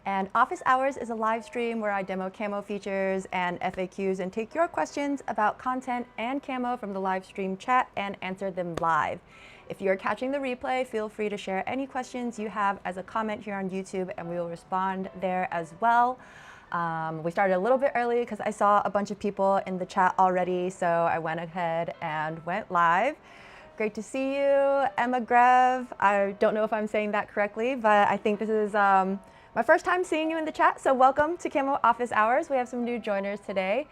And Office Hours is a live stream where I demo Camo features and FAQs and take your questions about content and Camo from the live stream chat and answer them live. If you're catching the replay, feel free to share any questions you have as a comment here on YouTube and we will respond there as well. We started a little bit early because I saw a bunch of people in the chat already, so I went ahead and went live. Great to see you, Emma Grev. I don't know if I'm saying that correctly, but I think this is my first time seeing you in the chat, so welcome to Camo Office Hours. We have some new joiners today.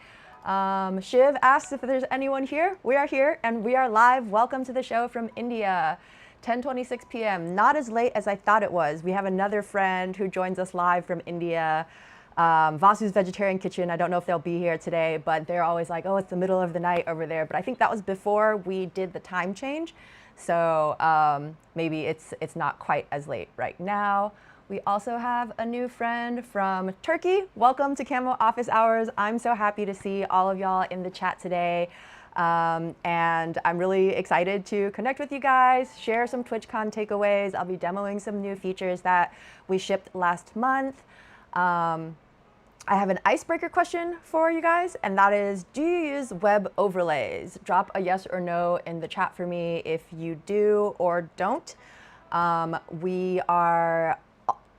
Shiv asks if there's anyone here. We are here and we are live. Welcome to the show from India. 10:26 p.m. Not as late as I thought it was. We have another friend who joins us live from India. Vasu's Vegetarian Kitchen. I don't know if they'll be here today, but they're always like, oh, it's the middle of the night over there. But I think that was before we did the time change. So maybe it's not quite as late right now. We also have a new friend from Turkey. Welcome to Camo Office Hours. I'm so happy to see all of y'all in the chat today. And I'm really excited to connect with you guys, share some TwitchCon takeaways. I'll be demoing some new features that we shipped last month. I have an icebreaker question for you guys, and that is, do you use web overlays? Drop a yes or no in the chat for me if you do or don't. We are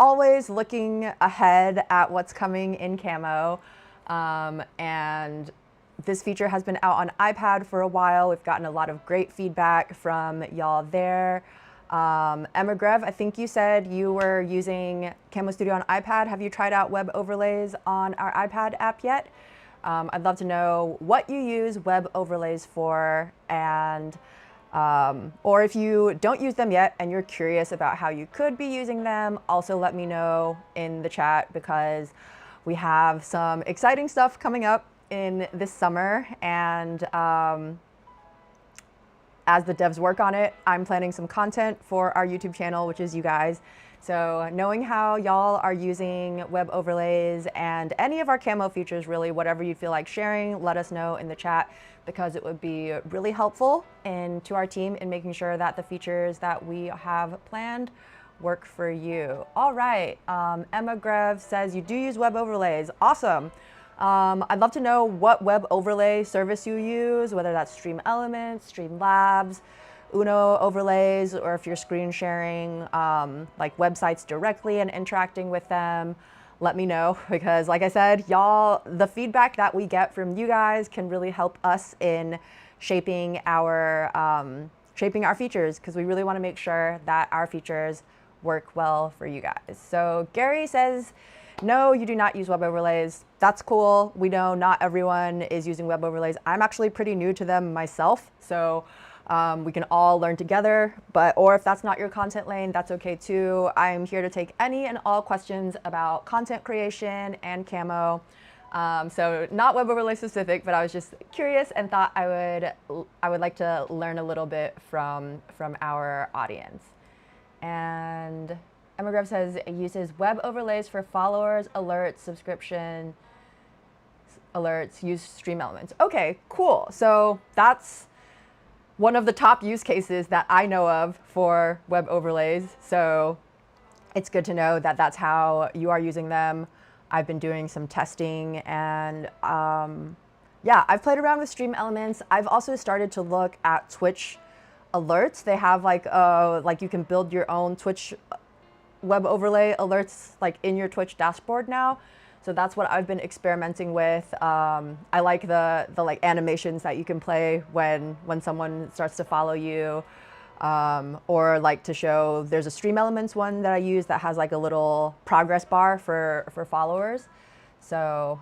always looking ahead at what's coming in Camo, and this feature has been out on iPad for a while. We've gotten a lot of great feedback from y'all there. Emma Grev, I think you said you were using Camo Studio on iPad. Have you tried out web overlays on our iPad app yet? I'd love to know what you use web overlays for, and or if you don't use them yet and you're curious about how you could be using them, also let me know in the chat, because we have some exciting stuff coming up in this summer, and as the devs work on it, I'm planning some content for our YouTube channel, which is you guys. So knowing how y'all are using web overlays and any of our Camo features, really, whatever you feel like sharing, let us know in the chat, because it would be really helpful to our team in making sure that the features that we have planned work for you. All right, Emma Grev says you do use web overlays. Awesome. I'd love to know what web overlay service you use, whether that's Stream Elements, Streamlabs, Uno overlays, or if you're screen sharing like websites directly and interacting with them. Let me know, because like I said, y'all, the feedback that we get from you guys can really help us in shaping our features, because we really want to make sure that our features work well for you guys. So Gary says, no, you do not use web overlays. That's cool. We know not everyone is using web overlays. I'm actually pretty new to them myself, so we can all learn together. Or if that's not your content lane, that's okay too. I'm here to take any and all questions about content creation and Camo. So not web overlay specific, but I was just curious and thought I would like to learn a little bit from our audience. And Emma Grev says it uses web overlays for followers, alerts, subscription alerts, use Stream Elements. Okay, cool. So that's one of the top use cases that I know of for web overlays. So it's good to know that that's how you are using them. I've been doing some testing, and yeah, I've played around with Stream Elements. I've also started to look at Twitch alerts. They have like you can build your own Twitch web overlay alerts like in your Twitch dashboard now. So that's what I've been experimenting with. I like the like animations that you can play when someone starts to follow you, or like to show, there's a Stream Elements one that I use that has like a little progress bar for followers. So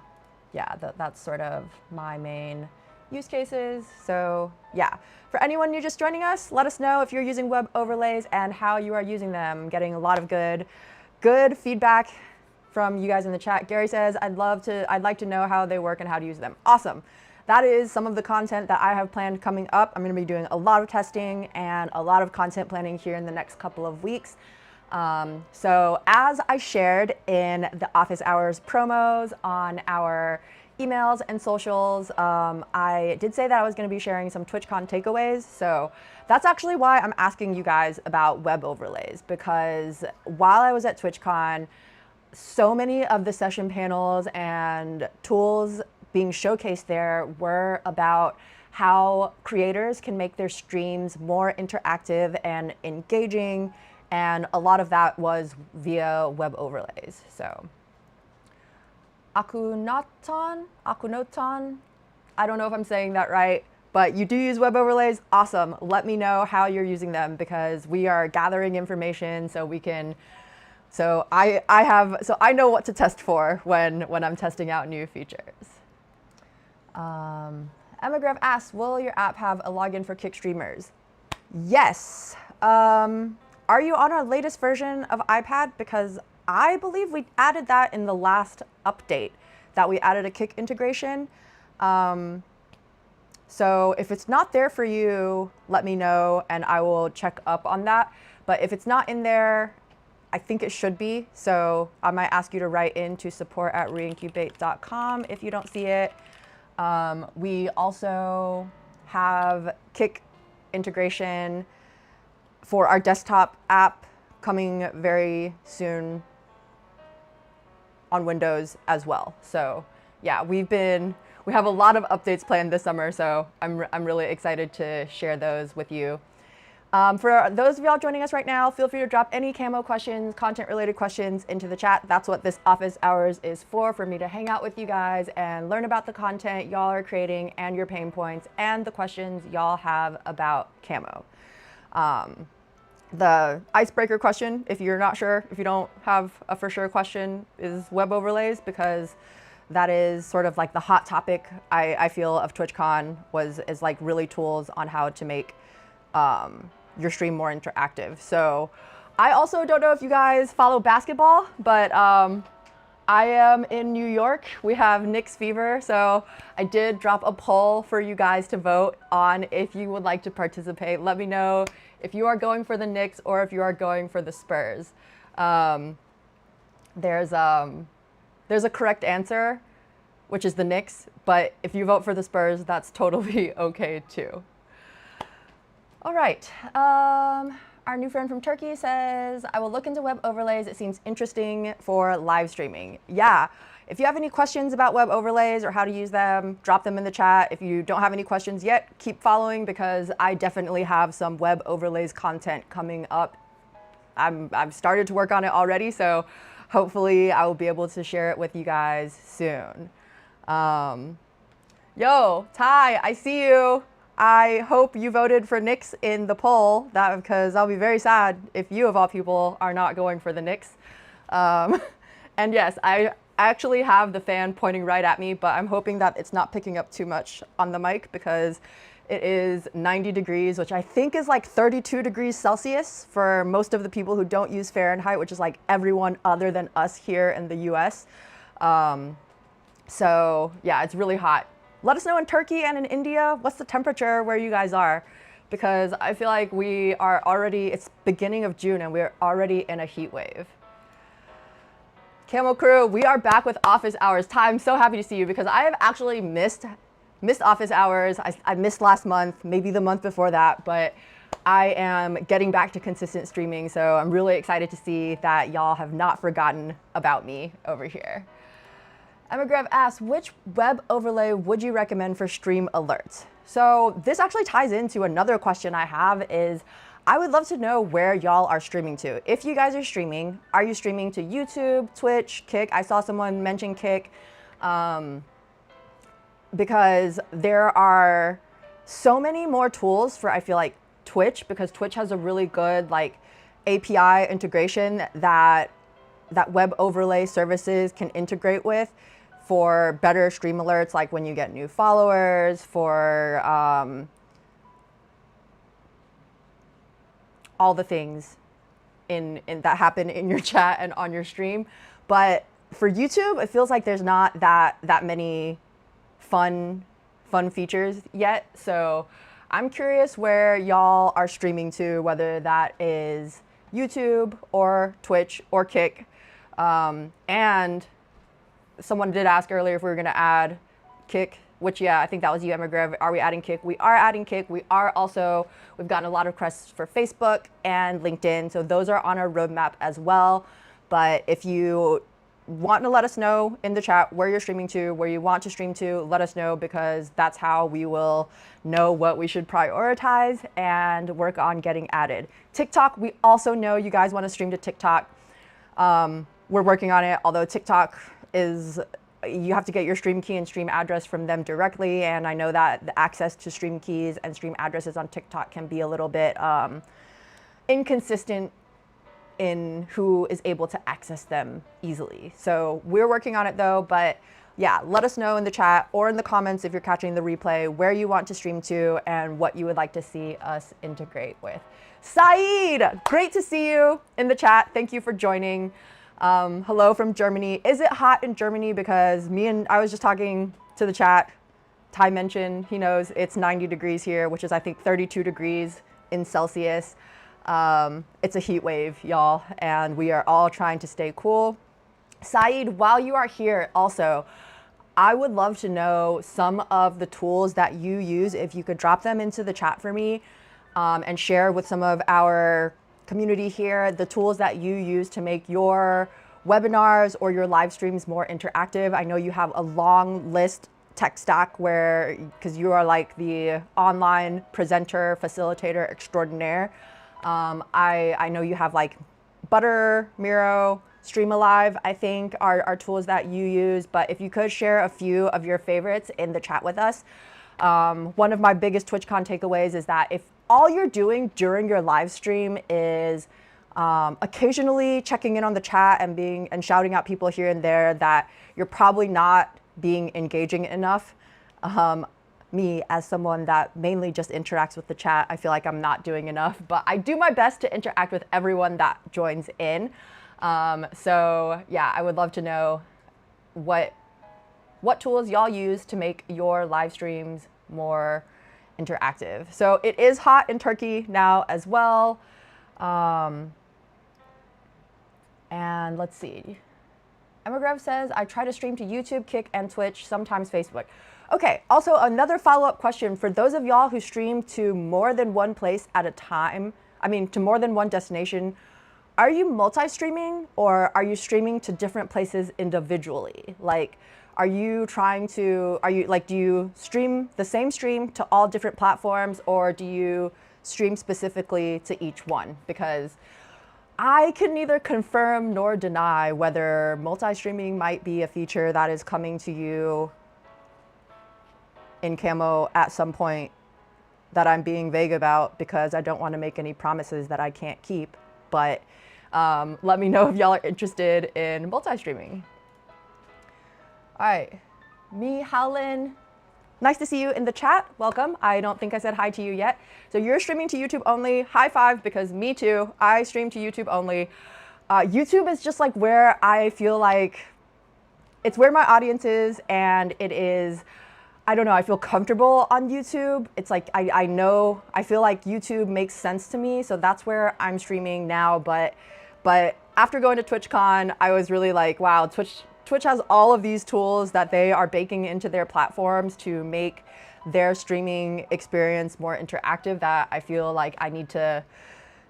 yeah, that's sort of my main use cases. So yeah, for anyone new just joining us, let us know if you're using web overlays and how you are using them. Getting a lot of good feedback from you guys in the chat. Gary says, I'd like to know how they work and how to use them. Awesome. That is some of the content that I have planned coming up. I'm going to be doing a lot of testing and a lot of content planning here in the next couple of weeks. So as I shared in the Office Hours promos on our emails and socials, I did say that I was going to be sharing some TwitchCon takeaways. So that's actually why I'm asking you guys about web overlays, because while I was at TwitchCon, so many of the session panels and tools being showcased there were about how creators can make their streams more interactive and engaging, and a lot of that was via web overlays. So Akunoton, I don't know if I'm saying that right, but you do use web overlays, awesome. Let me know how you're using them, because we are gathering information so we can, so I know what to test for when I'm testing out new features. Emma Grev asks, will your app have a login for Kick streamers? Yes. Are you on our latest version of iPad? Because I believe we added that in the last update, that we added a Kick integration. So if it's not there for you, let me know and I will check up on that. But if it's not in there, I think it should be. So I might ask you to write in to support@reincubate.com if you don't see it. We also have Kick integration for our desktop app coming very soon on Windows as well. So yeah, we have a lot of updates planned this summer, so I'm really excited to share those with you. For those of y'all joining us right now, feel free to drop any Camo questions, content-related questions into the chat. That's what this office hours is for me to hang out with you guys and learn about the content y'all are creating and your pain points and the questions y'all have about Camo. The icebreaker question, if you're not sure, if you don't have a for sure question, is web overlays, because that is sort of like the hot topic I feel of TwitchCon is like really tools on how to make your stream more interactive. So I also don't know if you guys follow basketball, but I am in New York. We have Knicks fever, so I did drop a poll for you guys to vote on if you would like to participate. Let me know if you are going for the Knicks or if you are going for the Spurs. There's a correct answer, which is the Knicks, but if you vote for the Spurs, that's totally okay too. All right, our new friend from Turkey says, I will look into web overlays. It seems interesting for live streaming. Yeah, if you have any questions about web overlays or how to use them, drop them in the chat. If you don't have any questions yet, keep following, because I definitely have some web overlays content coming up. I've started to work on it already, so hopefully I will be able to share it with you guys soon. Yo, Ty, I see you. I hope you voted for Knicks in the poll, because I'll be very sad if you, of all people, are not going for the Knicks. And yes, I actually have the fan pointing right at me, but I'm hoping that it's not picking up too much on the mic, because it is 90 degrees, which I think is like 32 degrees Celsius for most of the people who don't use Fahrenheit, which is like everyone other than us here in the US. So yeah, it's really hot. Let us know in Turkey and in India, what's the temperature where you guys are? Because I feel like we are already, it's beginning of June and we're already in a heat wave. Camo crew, we are back with office hours. Ty, I'm so happy to see you, because I have actually missed office hours. I missed last month, maybe the month before that, but I am getting back to consistent streaming. So I'm really excited to see that y'all have not forgotten about me over here. Emma Grev asks, which web overlay would you recommend for stream alerts? So this actually ties into another question I have, is I would love to know where y'all are streaming to. If you guys are streaming, are you streaming to YouTube, Twitch, Kick? I saw someone mention Kick, because there are so many more tools for, I feel like, Twitch, because Twitch has a really good like API integration that web overlay services can integrate with for better stream alerts, like when you get new followers, for all the things in that happen in your chat and on your stream. But for YouTube, it feels like there's not that many fun features yet. So I'm curious where y'all are streaming to, whether that is YouTube or Twitch or Kick. And someone did ask earlier if we were gonna add Kick, which, yeah, I think that was you, Emma Grev. Are we adding Kick? We are adding Kick. We've gotten a lot of requests for Facebook and LinkedIn. So those are on our roadmap as well. But if you want to let us know in the chat where you're streaming to, where you want to stream to. Let us know, because that's how we will know what we should prioritize and work on getting added. TikTok, we also know you guys want to stream to TikTok. We're working on it, although TikTok is, you have to get your stream key and stream address from them directly, and I know that the access to stream keys and stream addresses on TikTok can be a little bit inconsistent in who is able to access them easily. So we're working on it though, but yeah, let us know in the chat or in the comments if you're catching the replay where you want to stream to and what you would like to see us integrate with. Saeed, great to see you in the chat. Thank you for joining. Hello from Germany. Is it hot in Germany? Because I was just talking to the chat. Ty mentioned, he knows it's 90 degrees here, which is I think 32 degrees in Celsius. It's a heat wave, y'all, and we are all trying to stay cool. Saeed, while you are here also, I would love to know some of the tools that you use. If you could drop them into the chat for me and share with some of our community here, the tools that you use to make your webinars or your live streams more interactive. I know you have a long list tech stack where, because you are like the online presenter, facilitator extraordinaire. I know you have like Butter, Miro, Streamalive, I think are tools that you use, but if you could share a few of your favorites in the chat with us. One of my biggest TwitchCon takeaways is that if all you're doing during your live stream is occasionally checking in on the chat and shouting out people here and there, that you're probably not being engaging enough. Me, as someone that mainly just interacts with the chat, I feel like I'm not doing enough, but I do my best to interact with everyone that joins in. So yeah, I would love to know what tools y'all use to make your live streams more interactive. So it is hot in Turkey now as well. And let's see. Emigrav says, I try to stream to YouTube, Kick, and Twitch, sometimes Facebook. Okay, also another follow-up question for those of y'all who stream to more than one place at a time, to more than one destination, are you multi-streaming or are you streaming to different places individually? Like, do you stream the same stream to all different platforms, or do you stream specifically to each one? Because I can neither confirm nor deny whether multi-streaming might be a feature that is coming to you in Camo at some point that I'm being vague about, because I don't want to make any promises that I can't keep. But let me know if y'all are interested in multi-streaming. All right, me, Howlin, nice to see you in the chat. Welcome. I don't think I said hi to you yet. So you're streaming to YouTube only. High five, because me too. I stream to YouTube only. YouTube is just like where I feel like it's where my audience is, and it is, I don't know, I feel comfortable on YouTube. It's like, I feel like YouTube makes sense to me, so that's where I'm streaming now. But after going to TwitchCon, I was really like, wow, Twitch has all of these tools that they are baking into their platforms to make their streaming experience more interactive, that I feel like I need to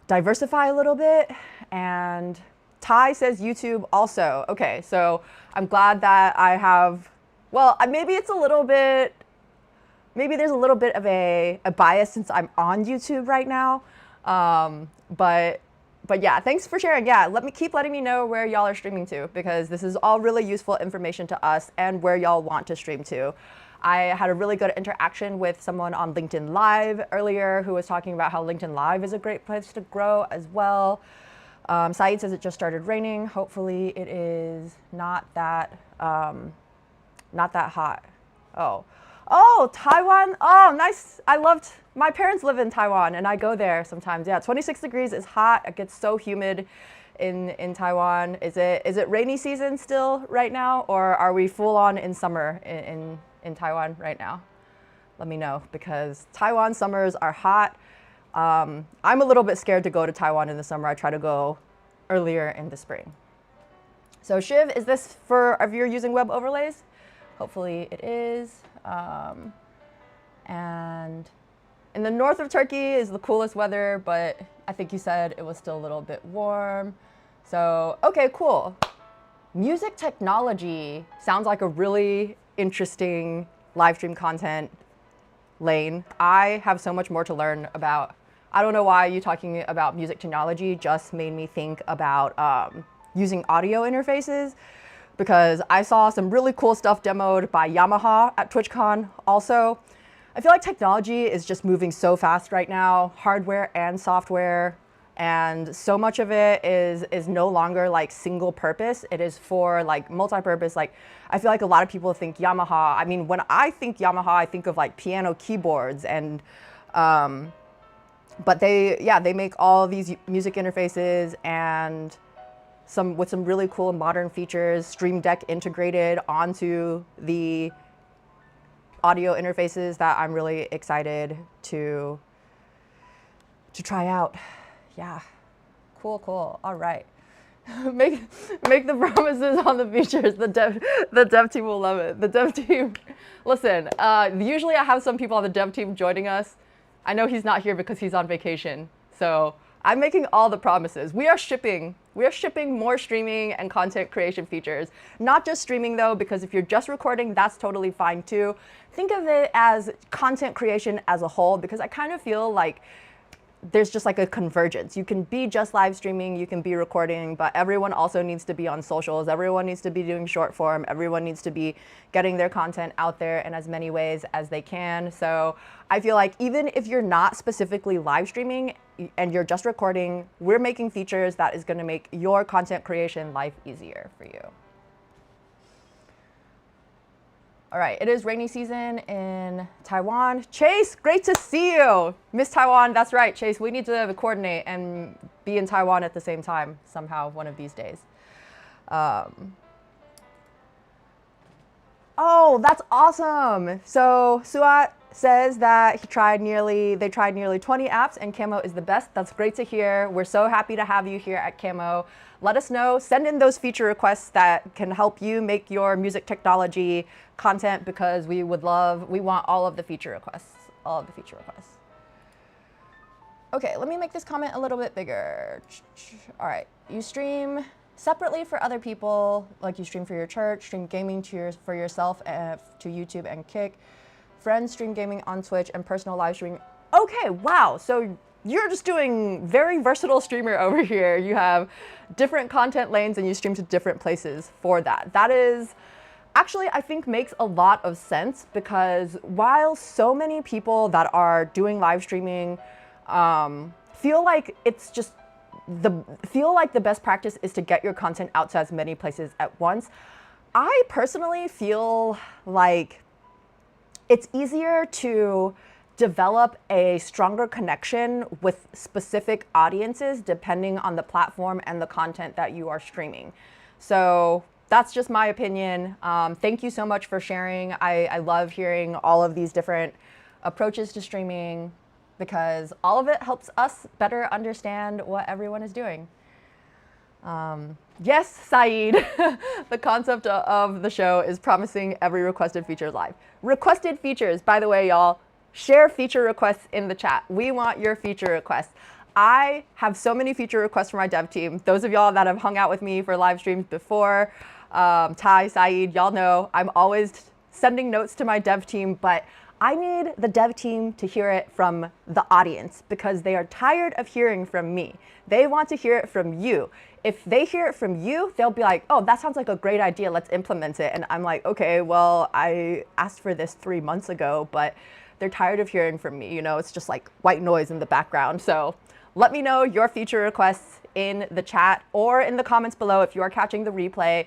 diversify a little bit. And Ty says YouTube also. Okay, so I'm glad that I have, well, maybe there's a little bit of a bias since I'm on YouTube right now. But yeah, thanks for sharing. Yeah, keep letting me know where y'all are streaming to, because this is all really useful information to us and where y'all want to stream to. I had a really good interaction with someone on LinkedIn Live earlier who was talking about how LinkedIn Live is a great place to grow as well. Saeed says it just started raining. Hopefully it is not that hot. Oh, Taiwan. Oh, nice. My parents live in Taiwan and I go there sometimes. Yeah, 26 degrees is hot. It gets so humid in Taiwan. Is it rainy season still right now, or are we full on in summer in Taiwan right now? Let me know, because Taiwan summers are hot. I'm a little bit scared to go to Taiwan in the summer. I try to go earlier in the spring. So Shiv, is this if you're using web overlays? Hopefully it is. And in the north of Turkey is the coolest weather, but I think you said it was still a little bit warm. So, okay, cool. music technology sounds like a really interesting live stream content lane. I have so much more to learn about. I don't know why you talking about music technology just made me think about using audio interfaces, because I saw some really cool stuff demoed by Yamaha at Twitchcon also. I feel like technology is just moving so fast right now, hardware and software, and so much of it is no longer like single purpose. It is for like multi-purpose. Like, I feel like a lot of people think Yamaha. I mean, when I think Yamaha, I think of like piano keyboards and, but they make all these music interfaces and with some really cool modern features, Stream Deck integrated onto the audio interfaces that I'm really excited to try out. Yeah, cool. All right, make the promises on the features. The dev team will love it. The dev team, listen. Usually I have some people on the dev team joining us. I know he's not here because he's on vacation, so I'm making all the promises. We are shipping more streaming and content creation features. Not just streaming though, because if you're just recording, that's totally fine too. Think of it as content creation as a whole, because I kind of feel like there's just like a convergence. You can be just live streaming, you can be recording, but everyone also needs to be on socials. Everyone needs to be doing short form. Everyone needs to be getting their content out there in as many ways as they can. So I feel like even if you're not specifically live streaming and you're just recording, we're making features that is going to make your content creation life easier for you. All right, it is rainy season in Taiwan. Chase, great to see you. Miss Taiwan, that's right, Chase. We need to coordinate and be in Taiwan at the same time somehow one of these days. Oh, that's awesome. So Suat says that they tried nearly 20 apps and Camo is the best. That's great to hear. We're so happy to have you here at Camo. Let us know, send in those feature requests that can help you make your music technology content, because we want all of the feature requests, Okay, let me make this comment a little bit bigger. All right, you stream separately for other people, like you stream for your church, stream gaming for yourself to YouTube and Kick, friends stream gaming on Twitch, and personal live streaming. Okay, wow, so you're just doing very versatile streamer over here. You have different content lanes and you stream to different places for that. That is actually, I think, makes a lot of sense, because while so many people that are doing live streaming feel like the best practice is to get your content out to as many places at once, I personally feel like it's easier to develop a stronger connection with specific audiences depending on the platform and the content that you are streaming. So that's just my opinion. Thank you so much for sharing. I love hearing all of these different approaches to streaming, because all of it helps us better understand what everyone is doing. Yes, Saeed, the concept of the show is promising every requested feature live. Requested features, by the way, y'all, share feature requests in the chat. We want your feature requests. I have so many feature requests for my dev team. Those of y'all that have hung out with me for live streams before, Ty, Saeed, y'all know I'm always sending notes to my dev team, but I need the dev team to hear it from the audience, because they are tired of hearing from me. They want to hear it from you. If they hear it from you, they'll be like, oh, that sounds like a great idea, let's implement it. And I'm like, okay, well, I asked for this 3 months ago, but they're tired of hearing from me. You know, it's just like white noise in the background. So let me know your feature requests in the chat or in the comments below if you are catching the replay.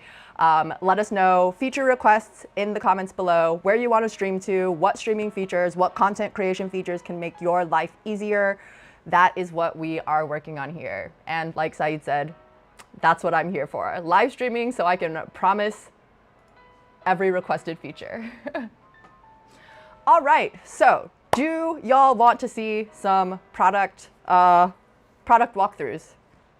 Let us know feature requests in the comments below, where you want to stream to, what streaming features, what content creation features can make your life easier. That is what we are working on here. And like Saeed said, that's what I'm here for. Live streaming so I can promise every requested feature. All right, so do y'all want to see some product walkthroughs?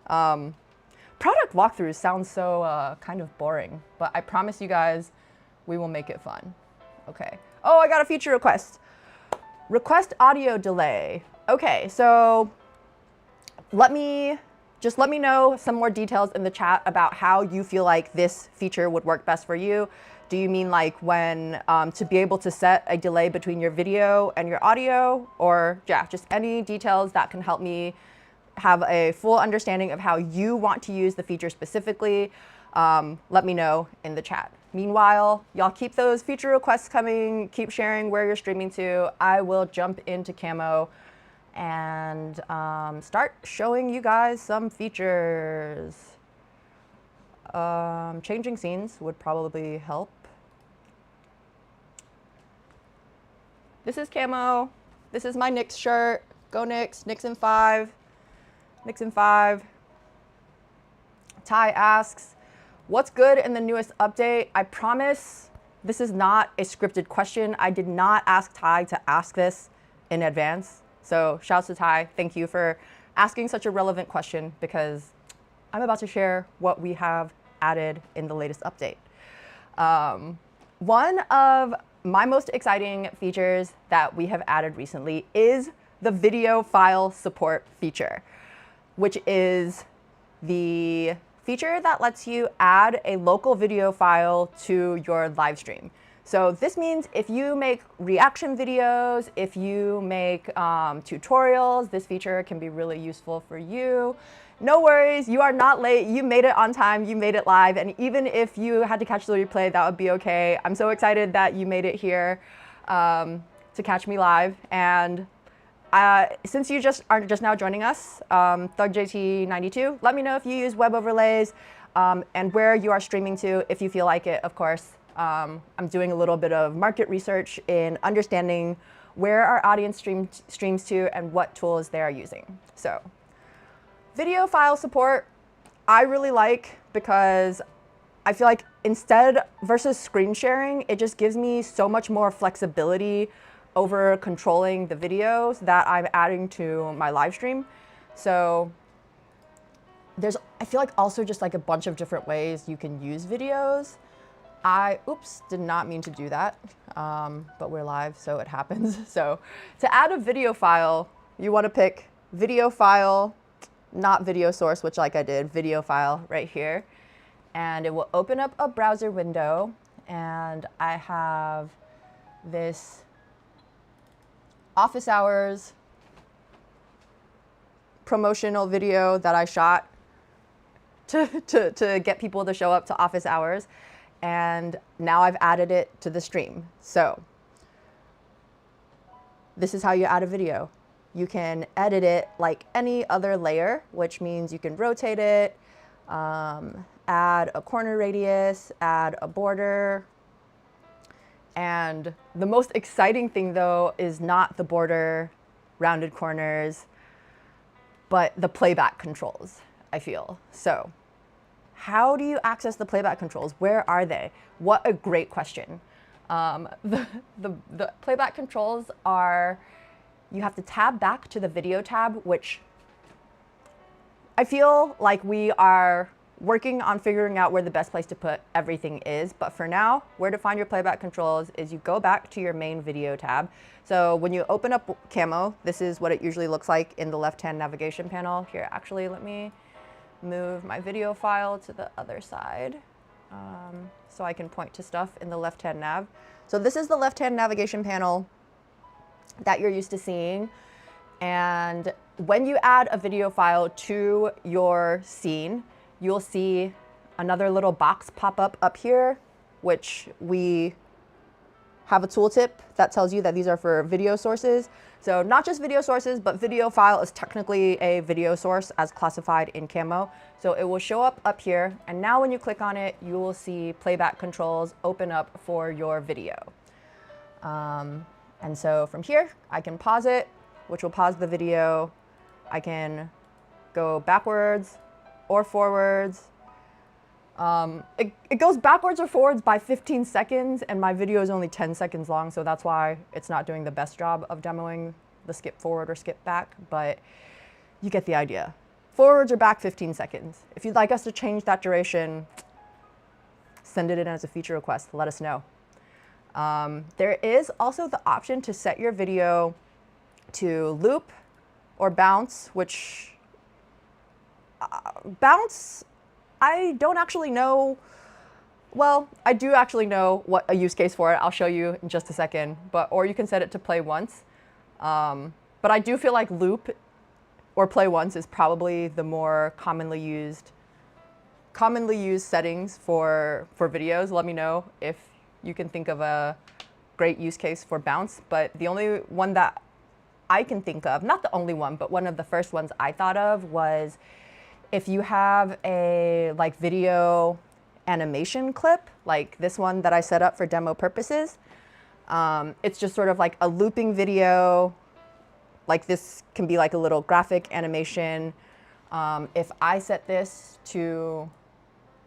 Product walkthroughs sounds so kind of boring, but I promise you guys we will make it fun. Okay. Oh, I got a feature request. Request audio delay. Okay, so let me just let me know some more details in the chat about how you feel like this feature would work best for you. Do you mean like when to be able to set a delay between your video and your audio, or yeah, just any details that can help me have a full understanding of how you want to use the feature specifically, let me know in the chat. Meanwhile, y'all keep those feature requests coming, keep sharing where you're streaming to. I will jump into Camo and start showing you guys some features. Changing scenes would probably help. This is Camo. This is my Knicks shirt. Go Knicks, Knicks in 5. Knicks in 5. Ty asks, what's good in the newest update? I promise this is not a scripted question. I did not ask Ty to ask this in advance. So shouts to Ty. Thank you for asking such a relevant question, because I'm about to share what we have added in the latest update. One of my most exciting features that we have added recently is the video file support feature, which is the feature that lets you add a local video file to your live stream. So this means if you make reaction videos, if you make tutorials, this feature can be really useful for you. No worries, you are not late, you made it on time, you made it live, and even if you had to catch the replay, that would be okay. I'm so excited that you made it here to catch me live. And since you are just now joining us, ThugJT92, let me know if you use web overlays and where you are streaming to, if you feel like it, of course. I'm doing a little bit of market research in understanding where our audience streams to and what tools they are using. So, video file support, I really like, because I feel like instead versus screen sharing, it just gives me so much more flexibility over controlling the videos that I'm adding to my live stream. So I feel like also just like a bunch of different ways you can use videos. Oops, did not mean to do that, but we're live, so it happens. So to add a video file, you want to pick video file, not video source, which like I did, video file right here. And it will open up a browser window, and I have this office hours promotional video that I shot to get people to show up to office hours. And now I've added it to the stream. So this is how you add a video. You can edit it like any other layer, which means you can rotate it, add a corner radius, add a border. And the most exciting thing though is not the border, rounded corners, but the playback controls, I feel. So how do you access the playback controls? Where are they? What a great question. The playback controls are, you have to tab back to the video tab, which I feel like we are working on figuring out where the best place to put everything is. But for now, where to find your playback controls is you go back to your main video tab. So when you open up Camo, this is what it usually looks like in the left-hand navigation panel. Here, actually, let me move my video file to the other side so I can point to stuff in the left-hand nav. So this is the left-hand navigation panel that you're used to seeing. And when you add a video file to your scene, you'll see another little box pop up here, which we have a tooltip that tells you that these are for video sources. So not just video sources, but video file is technically a video source as classified in Camo. So it will show up here. And now when you click on it, you will see playback controls open up for your video. And so from here, I can pause it, which will pause the video. I can go backwards or forwards. It goes backwards or forwards by 15 seconds, and my video is only 10 seconds long, so that's why it's not doing the best job of demoing the skip forward or skip back, but you get the idea. Forwards or back 15 seconds. If you'd like us to change that duration, send it in as a feature request, let us know. There is also the option to set your video to loop or bounce, which Bounce, I don't actually know. Well, I do actually know what a use case for it. I'll show you in just a second. Or you can set it to play once. But I do feel like loop or play once is probably the more commonly used settings for videos. Let me know if you can think of a great use case for bounce. But the only one that I can think of, not the only one, but one of the first ones I thought of was if you have a like video animation clip, like this one that I set up for demo purposes. It's just sort of like a looping video. Like this can be like a little graphic animation. If I set this to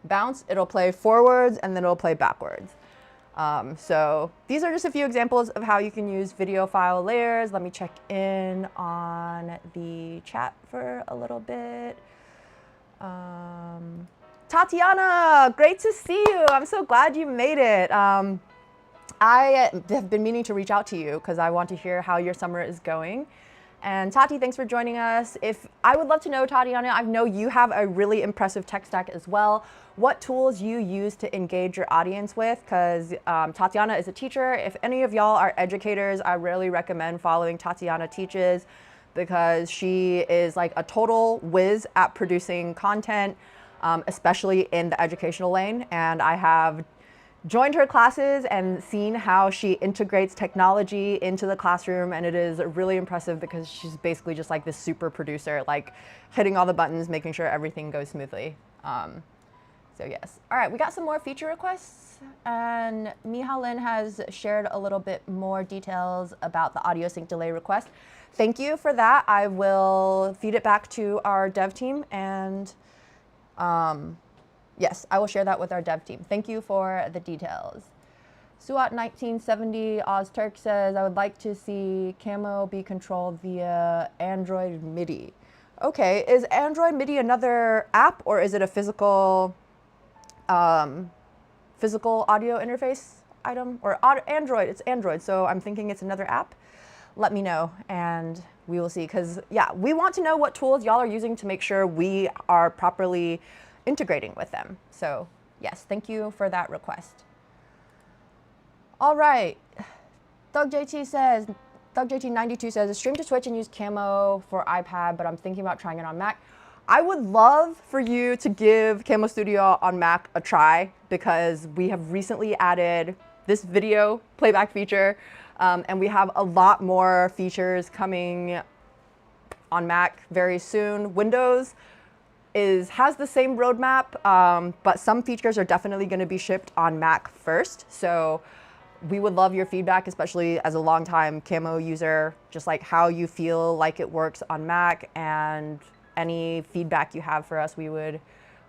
bounce, it'll play forwards and then it'll play backwards. So these are just a few examples of how you can use video file layers. Let me check in on the chat for a little bit. Tatiana, great to see you. I'm so glad you made it. I have been meaning to reach out to you because I want to hear how your summer is going. And Tati, thanks for joining us. I would love to know, Tatiana, I know you have a really impressive tech stack as well. What tools you use to engage your audience with? Because Tatiana is a teacher. If any of y'all are educators, I really recommend following Tatiana Teaches because she is like a total whiz at producing content, especially in the educational lane. And I have joined her classes and seen how she integrates technology into the classroom, and it is really impressive because she's basically just like this super producer, like hitting all the buttons, making sure everything goes smoothly. So yes. All right, we got some more feature requests, and Miha Lin has shared a little bit more details about the audio sync delay request. Thank you for that. I will feed it back to our dev team, and yes, I will share that with our dev team. Thank you for the details. Suat 1970 Ozturk says, I would like to see Camo be controlled via Android MIDI. Okay, is Android MIDI another app or is it a physical audio interface item? Or Android, it's Android, so I'm thinking it's another app. Let me know and we will see, because yeah, we want to know what tools y'all are using to make sure we are properly integrating with them. So yes, thank you for that request. All right, DougJT _92 says, stream to Twitch and use Camo for iPad, but I'm thinking about trying it on Mac. I would love for you to give Camo Studio on Mac a try because we have recently added this video playback feature, and we have a lot more features coming on Mac very soon. Windows has the same roadmap, but some features are definitely going to be shipped on Mac first. So we would love your feedback, especially as a longtime Camo user, just like how you feel like it works on Mac, and any feedback you have for us, we would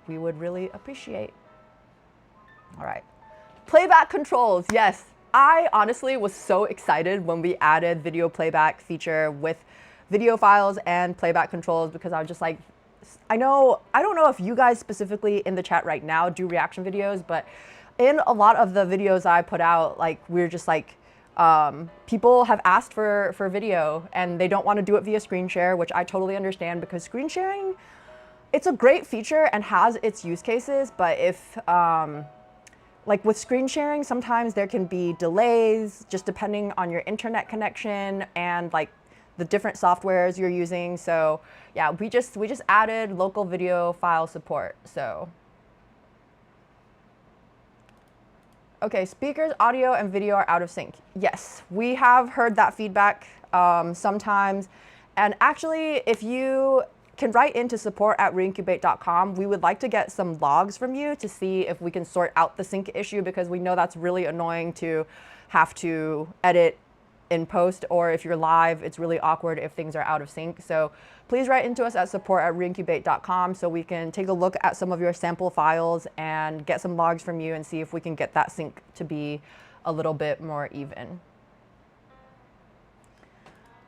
really appreciate. All right, playback controls. Yes, I honestly was so excited when we added video playback feature with video files and playback controls, because I was just like, I don't know if you guys specifically in the chat right now do reaction videos, but in a lot of the videos I put out, like we're just like, people have asked for video and they don't want to do it via screen share, which I totally understand, because screen sharing, it's a great feature and has its use cases, but if, like with screen sharing, sometimes there can be delays just depending on your internet connection and like the different softwares you're using. So yeah, we just added local video file support. So okay, speakers, audio, and video are out of sync. Yes, we have heard that feedback sometimes. And actually, if you can write into support@reincubate.com, we would like to get some logs from you to see if we can sort out the sync issue, because we know that's really annoying to have to edit in post, or if you're live, it's really awkward if things are out of sync. So please write into us at support@reincubate.com so we can take a look at some of your sample files and get some logs from you and see if we can get that sync to be a little bit more even.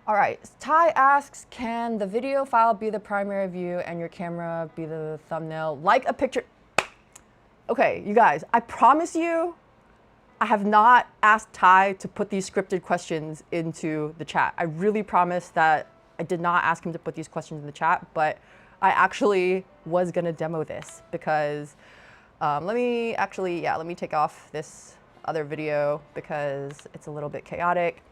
All right, Ty asks, can the video file be the primary view and your camera be the thumbnail, like a picture? Okay, you guys, I promise you, I have not asked Ty to put these scripted questions into the chat. I really promise that I did not ask him to put these questions in the chat, but I actually was gonna demo this because let me take off this other video because it's a little bit chaotic.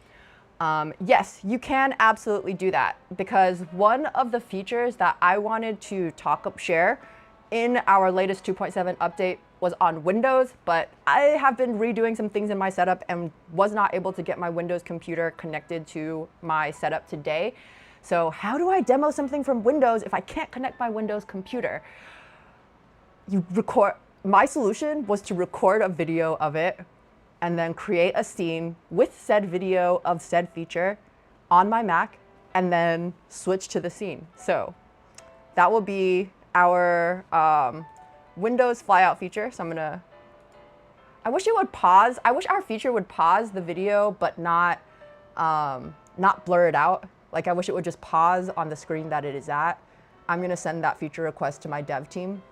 Yes, you can absolutely do that because one of the features that I wanted to share in our latest 2.7 update was on Windows, but I have been redoing some things in my setup and was not able to get my Windows computer connected to my setup today. So how do I demo something from Windows if I can't connect my Windows computer? My solution was to record a video of it and then create a scene with said video of said feature on my Mac and then switch to the scene. So that will be our Windows flyout feature. So I wish it would pause. I wish our feature would pause the video, but not blur it out. Like I wish it would just pause on the screen that it is at. I'm gonna send that feature request to my dev team.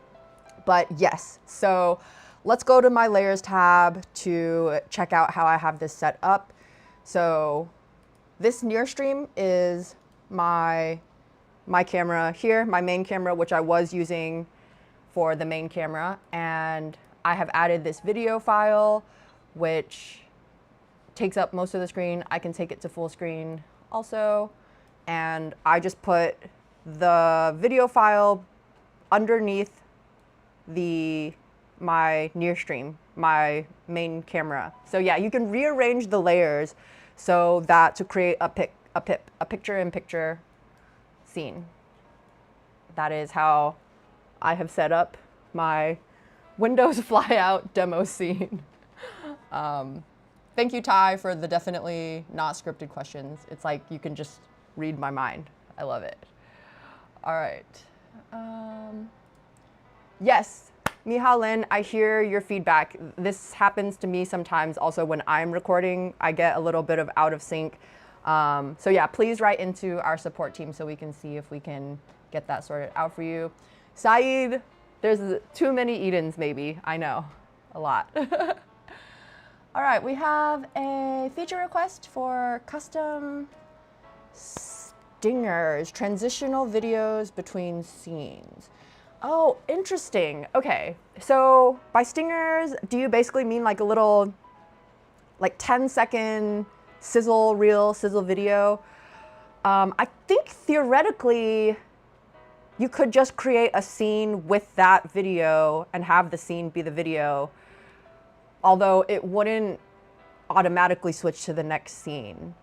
But yes, so let's go to my layers tab to check out how I have this set up. So this near stream is my camera here, my main camera, which I was using for the main camera. And I have added this video file, which takes up most of the screen. I can take it to full screen also. And I just put the video file underneath my near stream, my main camera. So yeah, you can rearrange the layers so that to create a picture-in-picture scene. That is how I have set up my Windows flyout demo scene. Thank you, Ty, for the definitely not scripted questions. It's like you can just read my mind. I love it. All right. Yes, Mihao Lin, I hear your feedback. This happens to me sometimes also when I'm recording. I get a little bit of out of sync. So yeah, please write into our support team so we can see if we can get that sorted out for you. Saeed, there's too many Edens maybe. I know, a lot. All right, we have a feature request for custom stingers, transitional videos between scenes. Oh, interesting. Okay, so by stingers, do you basically mean like a little, like 10-second sizzle video? I think theoretically, you could just create a scene with that video and have the scene be the video, although it wouldn't automatically switch to the next scene.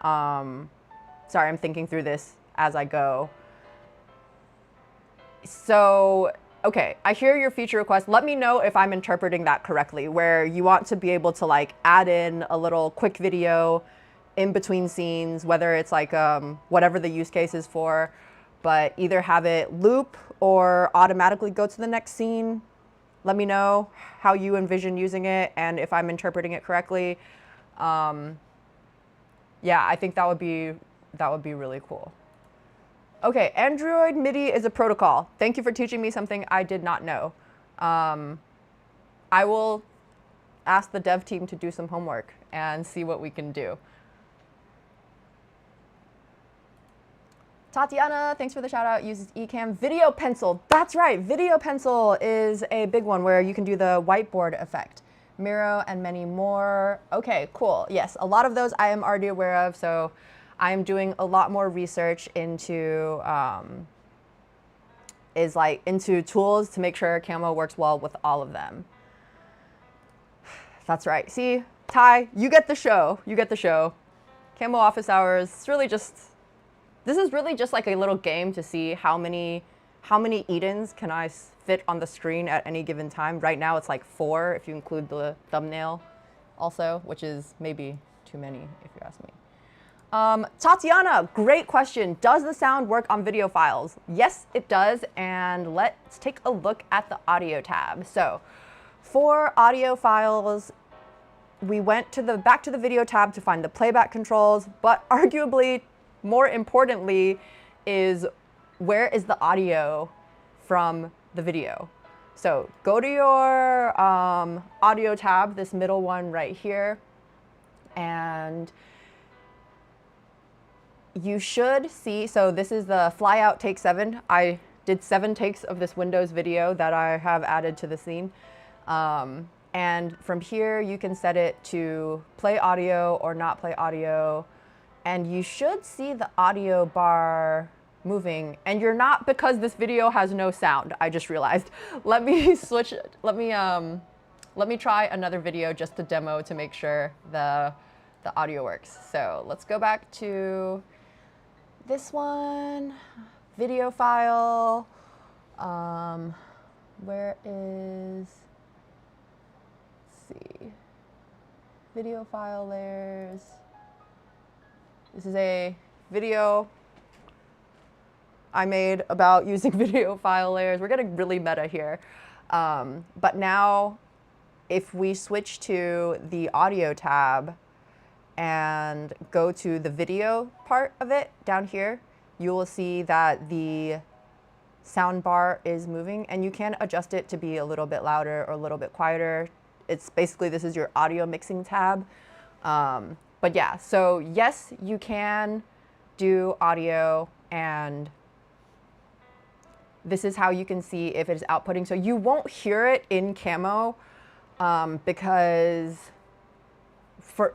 Sorry, I'm thinking through this as I go. So, okay, I hear your feature request. Let me know if I'm interpreting that correctly, where you want to be able to like add in a little quick video in between scenes, whether it's like whatever the use case is for, but either have it loop or automatically go to the next scene. Let me know how you envision using it and if I'm interpreting it correctly. Yeah, I think that would be really cool. Okay, Android MIDI is a protocol. Thank you for teaching me something I did not know. I will ask the dev team to do some homework and see what we can do. Tatiana, thanks for the shout out, uses Ecamm. Video Pencil, that's right, Video Pencil is a big one where you can do the whiteboard effect. Miro and many more. Okay, cool, yes, a lot of those I am already aware of, so I'm doing a lot more research into tools to make sure Camo works well with all of them. That's right. See, Ty, you get the show. You get the show. Camo office hours. This is really just like a little game to see how many Edens can I fit on the screen at any given time. Right now it's like 4 if you include the thumbnail also, which is maybe too many if you ask me. Tatiana, great question. Does the sound work on video files? Yes, it does. And let's take a look at the audio tab. So for audio files, we went back to the video tab to find the playback controls, but arguably more importantly is where is the audio from the video? So go to your audio tab, this middle one right here, and you should see, so this is the fly out take 7. I did 7 takes of this Windows video that I have added to the scene. And from here, you can set it to play audio or not play audio. And you should see the audio bar moving. And you're not, because this video has no sound, I just realized. Let me switch, let me try another video just to demo to make sure the audio works. So let's go back to this one, video file. Where is, let's see, video file layers. This is a video I made about using video file layers. We're getting really meta here. But now if we switch to the audio tab and go to the video part of it down here, you will see that the sound bar is moving, and you can adjust it to be a little bit louder or a little bit quieter. It's basically, this is your audio mixing tab. But yeah, so yes, you can do audio, and this is how you can see if it's outputting. So you won't hear it in Camo because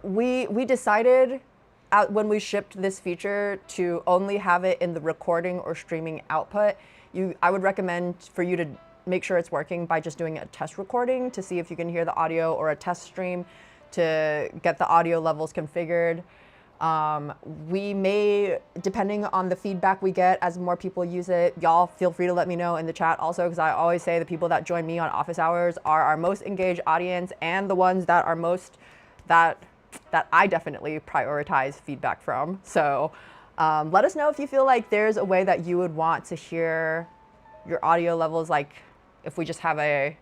we decided when we shipped this feature to only have it in the recording or streaming output. I would recommend for you to make sure it's working by just doing a test recording to see if you can hear the audio, or a test stream to get the audio levels configured. We may, depending on the feedback we get as more people use it, y'all feel free to let me know in the chat also, because I always say the people that join me on office hours are our most engaged audience and the ones that are most, that I definitely prioritize feedback from. So let us know if you feel like there's a way that you would want to hear your audio levels, like if we just have a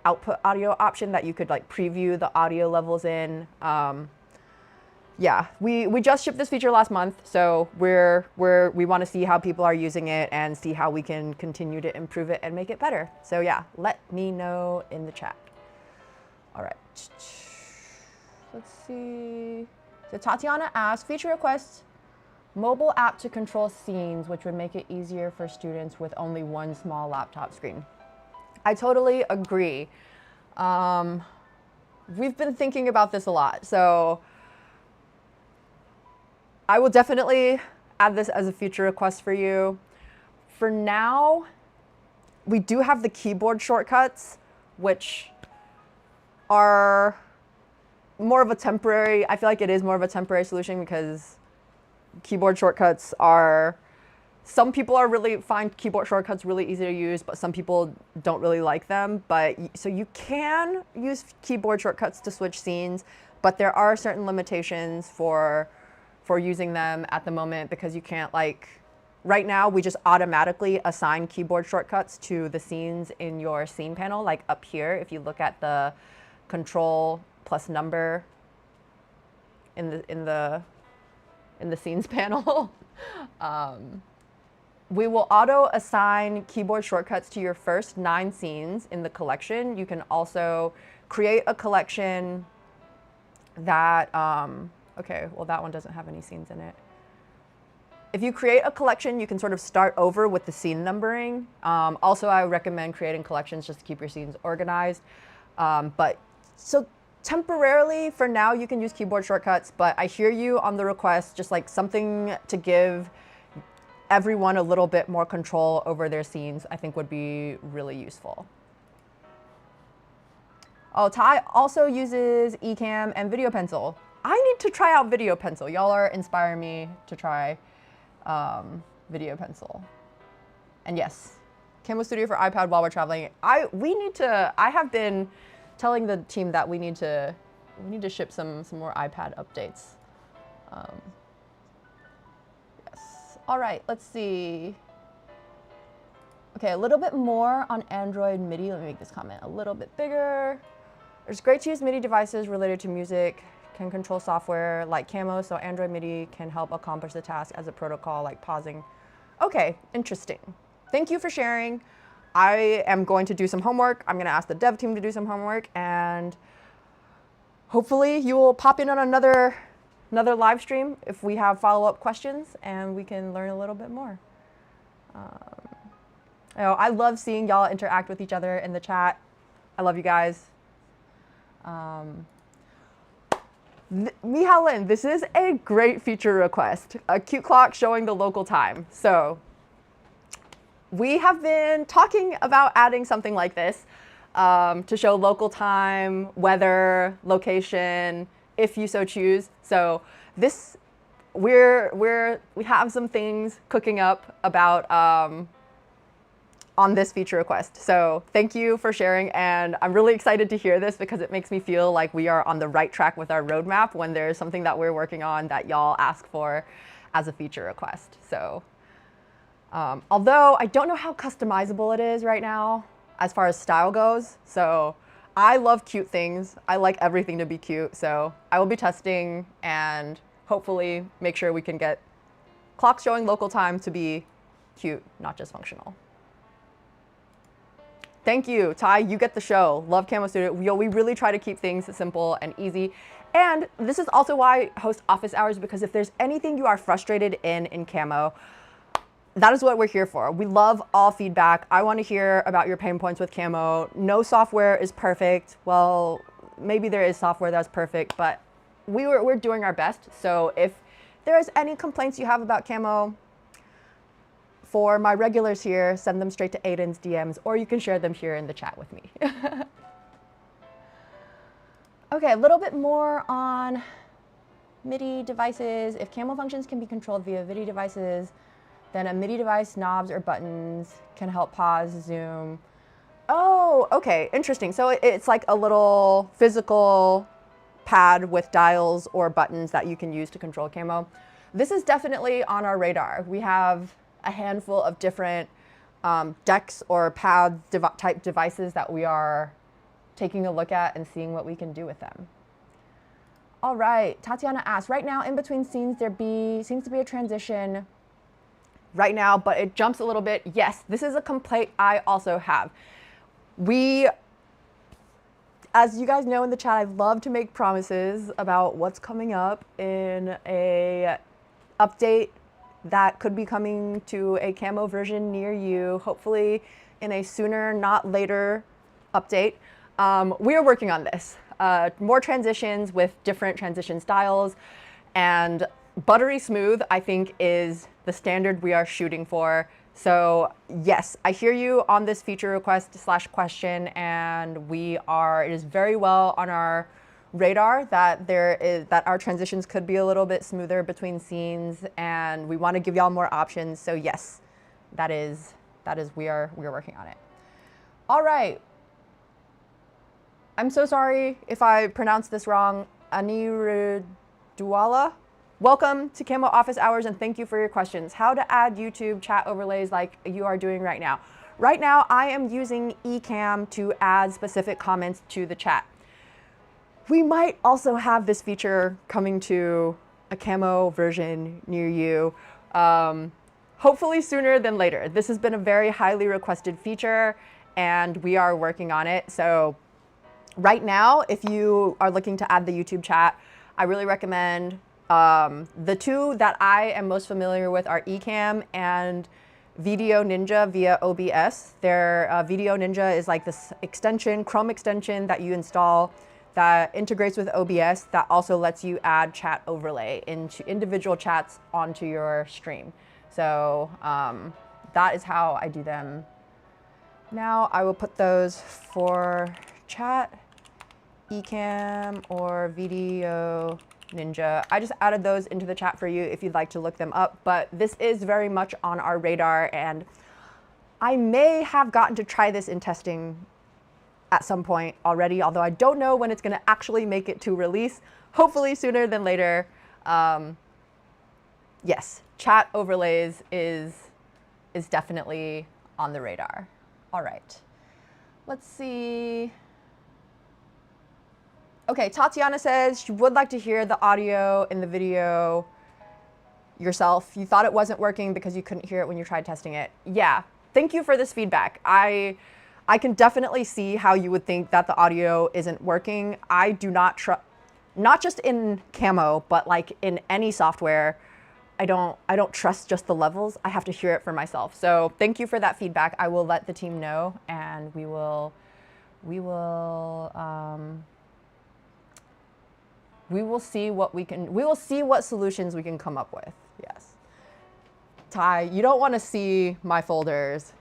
output audio option that you could like preview the audio levels in. Yeah, we just shipped this feature last month, so we want to see how people are using it and see how we can continue to improve it and make it better. So yeah, let me know in the chat. All right, let's see. So Tatiana asked, feature requests, mobile app to control scenes, which would make it easier for students with only one small laptop screen. I totally agree. We've been thinking about this a lot, so I will definitely add this as a feature request for you. For now, we do have the keyboard shortcuts, which are more of a temporary, I feel like it is more of a temporary solution, because keyboard shortcuts are, some people find keyboard shortcuts really easy to use, but some people don't really like them. But so you can use keyboard shortcuts to switch scenes, but there are certain limitations for using them at the moment, because you can't, like, right now we just automatically assign keyboard shortcuts to the scenes in your scene panel, like up here. If you look at the control plus number in the scenes panel, we will auto assign keyboard shortcuts to your first 9 scenes in the collection. You can also create a collection that, okay, well that one doesn't have any scenes in it. If you create a collection, you can sort of start over with the scene numbering. Also, I recommend creating collections just to keep your scenes organized. But so temporarily, for now, you can use keyboard shortcuts, but I hear you on the request, just like something to give everyone a little bit more control over their scenes, I think would be really useful. Oh, Ty also uses Ecamm and Video Pencil. I need to try out Video Pencil. Y'all are inspiring me to try Video Pencil. And yes, Camo Studio for iPad while we're traveling. I have been telling the team that we need to ship some more iPad updates. Yes. All right, let's see. Okay, a little bit more on Android MIDI. Let me make this comment a little bit bigger. It's great to use MIDI devices related to music, can control software like Camo, so Android MIDI can help accomplish the task as a protocol like pausing. Okay, interesting. Thank you for sharing. I am going to do some homework. I'm going to ask the dev team to do some homework, and hopefully you will pop in on another another live stream if we have follow-up questions and we can learn a little bit more. I love seeing y'all interact with each other in the chat. I love you guys. Mihao Lin, this is a great feature request, a cute clock showing the local time. So we have been talking about adding something like this to show local time, weather, location, if you so choose. So this, we have some things cooking up about on this feature request. So thank you for sharing, and I'm really excited to hear this because it makes me feel like we are on the right track with our roadmap when there's something that we're working on that y'all ask for as a feature request. So although I don't know how customizable it is right now as far as style goes, so I love cute things. I like everything to be cute, so I will be testing and hopefully make sure we can get clocks showing local time to be cute, not just functional. Thank you, Ty, you get the show. Love Camo Studio. We really try to keep things simple and easy. And this is also why I host office hours, because if there's anything you are frustrated in Camo, that is what we're here for. We love all feedback. I want to hear about your pain points with Camo. No software is perfect. Well, maybe there is software that's perfect, but we're doing our best. So if there's any complaints you have about Camo, for my regulars here, send them straight to Aiden's DMs, or you can share them here in the chat with me. Okay, a little bit more on MIDI devices. If Camo functions can be controlled via MIDI devices, then a MIDI device, knobs, or buttons can help pause, zoom. Oh, okay, interesting. So it's like a little physical pad with dials or buttons that you can use to control Camo. This is definitely on our radar. We have a handful of different decks or pad type devices that we are taking a look at and seeing what we can do with them. All right, Tatiana asks, right now in between scenes there seems to be a transition right now, but it jumps a little bit. Yes, this is a complaint I also have. As you guys know in the chat, I love to make promises about what's coming up in a update that could be coming to a Camo version near you, hopefully in a sooner, not later update. We are working on this. More transitions with different transition styles, and buttery smooth, I think, is the standard we are shooting for. So yes, I hear you on this feature request / question, and it is very well on our radar that our transitions could be a little bit smoother between scenes, and we want to give y'all more options. So yes, we are working on it. All right. I'm so sorry if I pronounced this wrong. Anirudwala, welcome to Camo Office Hours, and thank you for your questions. How to add YouTube chat overlays like you are doing right now. Right now, I am using eCam to add specific comments to the chat. We might also have this feature coming to a Camo version near you, hopefully sooner than later. This has been a very highly requested feature, and we are working on it. So right now, if you are looking to add the YouTube chat, I really recommend the two that I am most familiar with are eCam and Video Ninja via OBS. Their Video Ninja is like this extension, Chrome extension that you install that integrates with OBS that also lets you add chat overlay into individual chats onto your stream. So that is how I do them. Now I will put those for chat, eCam, or Video Ninja. I just added those into the chat for you if you'd like to look them up, but this is very much on our radar, and I may have gotten to try this in testing at some point already, although I don't know when it's going to actually make it to release. Hopefully sooner than later. Yes, chat overlays is definitely on the radar. All right, let's see. Okay, Tatiana says she would like to hear the audio in the video yourself. You thought it wasn't working because you couldn't hear it when you tried testing it. Yeah, thank you for this feedback. I can definitely see how you would think that the audio isn't working. I do not trust, not just in Camo, but like in any software, I don't trust just the levels. I have to hear it for myself. So thank you for that feedback. I will let the team know, and we will see what solutions we can come up with. Yes. Ty, you don't want to see my folders.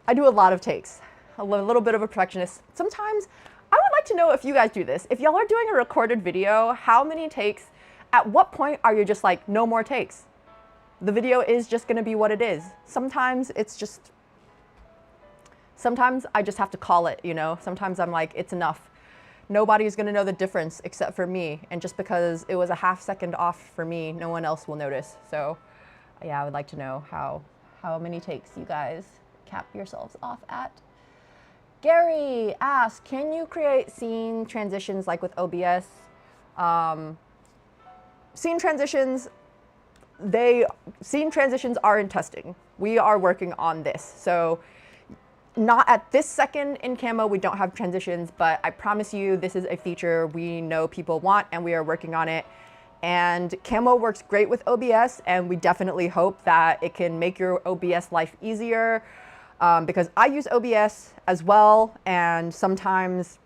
I do a lot of takes, a little bit of a perfectionist. Sometimes I would like to know if you guys do this. If y'all are doing a recorded video, how many takes, at what point are you just like, no more takes? The video is just gonna be what it is. Sometimes I just have to call it, you know? Sometimes I'm like, it's enough. Nobody's gonna know the difference except for me. And just because it was a half second off for me, no one else will notice. So yeah, I would like to know how many takes you guys cap yourselves off at. Gary asks, can you create scene transitions like with OBS? Scene transitions are in testing. We are working on this. So not at this second in Camo, we don't have transitions, but I promise you this is a feature we know people want and we are working on it. And Camo works great with OBS, and we definitely hope that it can make your OBS life easier, because I use OBS as well, and sometimes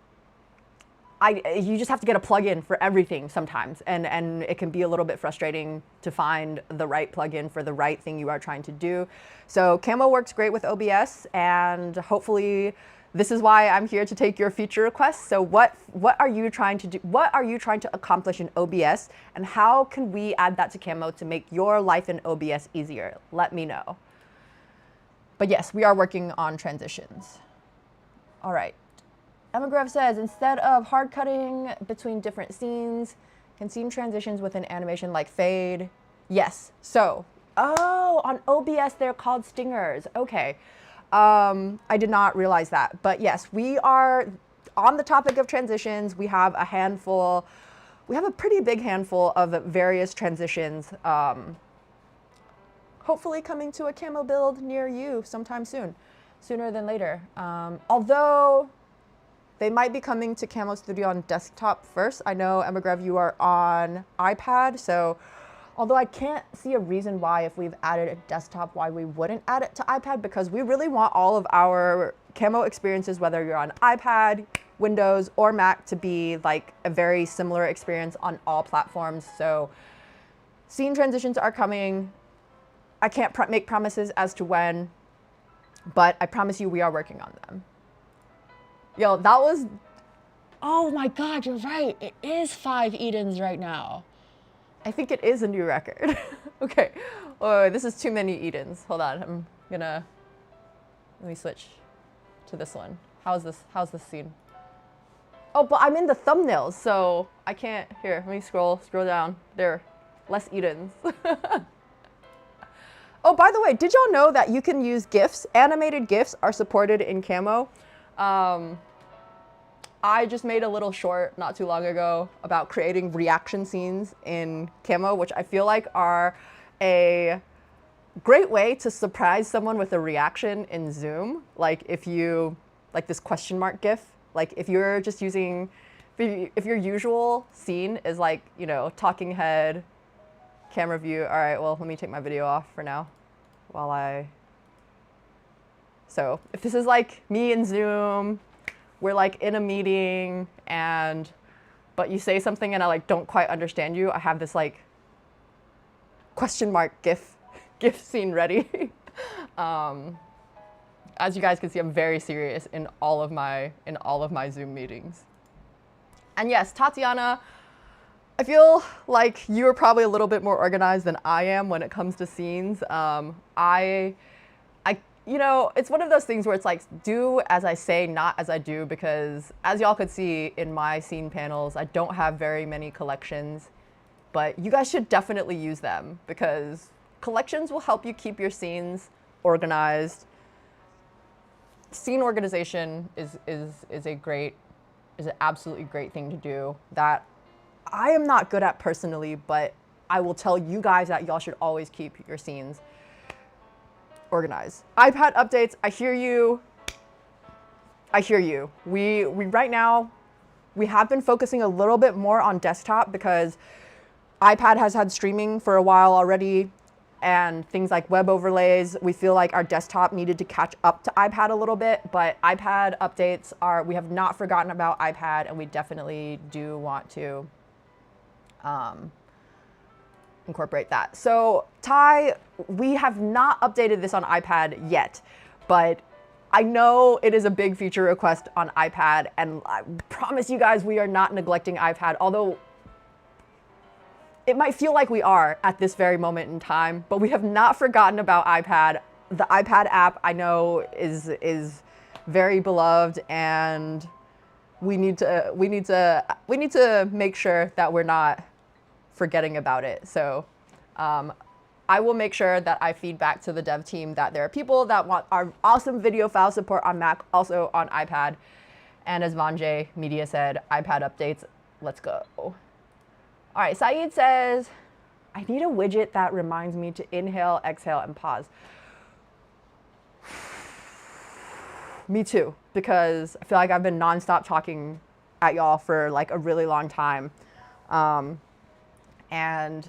you just have to get a plugin for everything sometimes, and it can be a little bit frustrating to find the right plugin for the right thing you are trying to do. So Camo works great with OBS, and hopefully this is why I'm here to take your feature requests. So what are you trying to do? What are you trying to accomplish in OBS, and how can we add that to Camo to make your life in OBS easier? Let me know. But yes, we are working on transitions. All right. Emigrav says, instead of hard cutting between different scenes, can scene transitions with an animation like fade? Yes. So, oh, on OBS they're called stingers. Okay. I did not realize that. But yes, we are on the topic of transitions. We have a pretty big handful of various transitions, hopefully coming to a Camo build near you sometime soon, sooner than later. Although they might be coming to Camo Studio on desktop first. I know, Emigrav, you are on iPad, so although I can't see a reason why, if we've added a desktop, why we wouldn't add it to iPad, because we really want all of our Camo experiences, whether you're on iPad, Windows, or Mac, to be like a very similar experience on all platforms. So scene transitions are coming. I can't make promises as to when, but I promise you we are working on them. Yo, that was, oh my God, you're right. It is 5 Edens right now. I think it is a new record. Okay. Oh, this is too many Edens. Hold on. Let me switch to this one. How's this scene? Oh, but I'm in the thumbnails, so I can't. Here, let me scroll down. There, less Edens. Oh, by the way, did y'all know that you can use GIFs? Animated GIFs are supported in Camo. I just made a little short not too long ago about creating reaction scenes in Camo, which I feel like are a great way to surprise someone with a reaction in Zoom. Like if you, like this question mark GIF, like if you're just using, if your usual scene is like, you know, talking head, camera view. All right, well, let me take my video off for now so if this is like me in Zoom, we're like in a meeting, but you say something and I like don't quite understand you, I have this like question mark GIF scene ready. As you guys can see, I'm very serious in all of my Zoom meetings. And yes, Tatiana, I feel like you're probably a little bit more organized than I am when it comes to scenes. You know, it's one of those things where it's like, do as I say, not as I do, because as y'all could see in my scene panels, I don't have very many collections, but you guys should definitely use them because collections will help you keep your scenes organized. Scene organization is an absolutely great thing to do that I am not good at personally, but I will tell you guys that y'all should always keep your scenes organized. iPad updates, I hear you. We right now, We have been focusing a little bit more on desktop because iPad has had streaming for a while already, and things like web overlays, we feel like our desktop needed to catch up to iPad a little bit, but iPad updates are, we have not forgotten about iPad, and we definitely do want to incorporate that. So Ty, we have not updated this on iPad yet, but I know it is a big feature request on iPad, and I promise you guys we are not neglecting iPad, although it might feel like we are at this very moment in time, but we have not forgotten about iPad. The iPad app I know is very beloved, and we need to make sure that we're not forgetting about it. So I will make sure that I feed back to the dev team that there are people that want our awesome video file support on Mac, also on iPad. And as Vanjay Media said, iPad updates, let's go. All right, Saeed says, I need a widget that reminds me to inhale, exhale, and pause. Me too, because I feel like I've been nonstop talking at y'all for like a really long time. And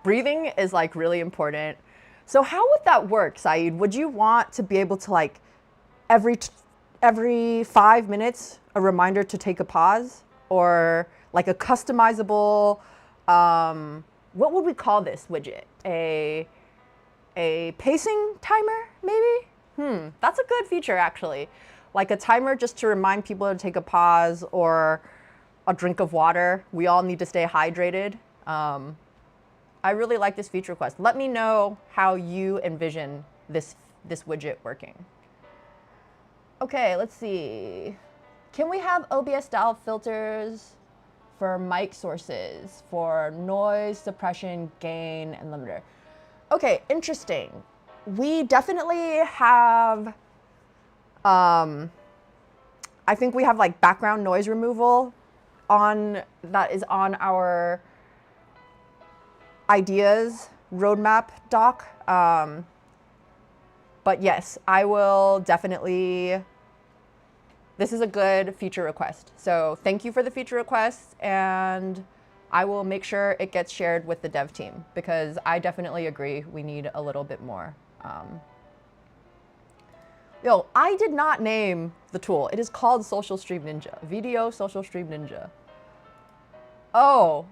breathing is like really important. So how would that work, Saeed? Would you want to be able to like every 5 minutes, a reminder to take a pause, or like a customizable, what would we call this widget? A pacing timer, maybe? That's a good feature, actually. Like a timer just to remind people to take a pause, or a drink of water. We all need to stay hydrated. I really like this feature request. Let me know how you envision this widget working. Okay, let's see. Can we have OBS style filters for mic sources for noise, suppression, gain, and limiter? Okay, interesting. We definitely have, I think we have like background noise removal that is on our ideas roadmap doc. But yes, I will definitely, this is a good feature request. So thank you for the feature request, and I will make sure it gets shared with the dev team, because I definitely agree we need a little bit more. Yo, I did not name the tool. It is called Social Stream Ninja, Video Social Stream Ninja. Oh,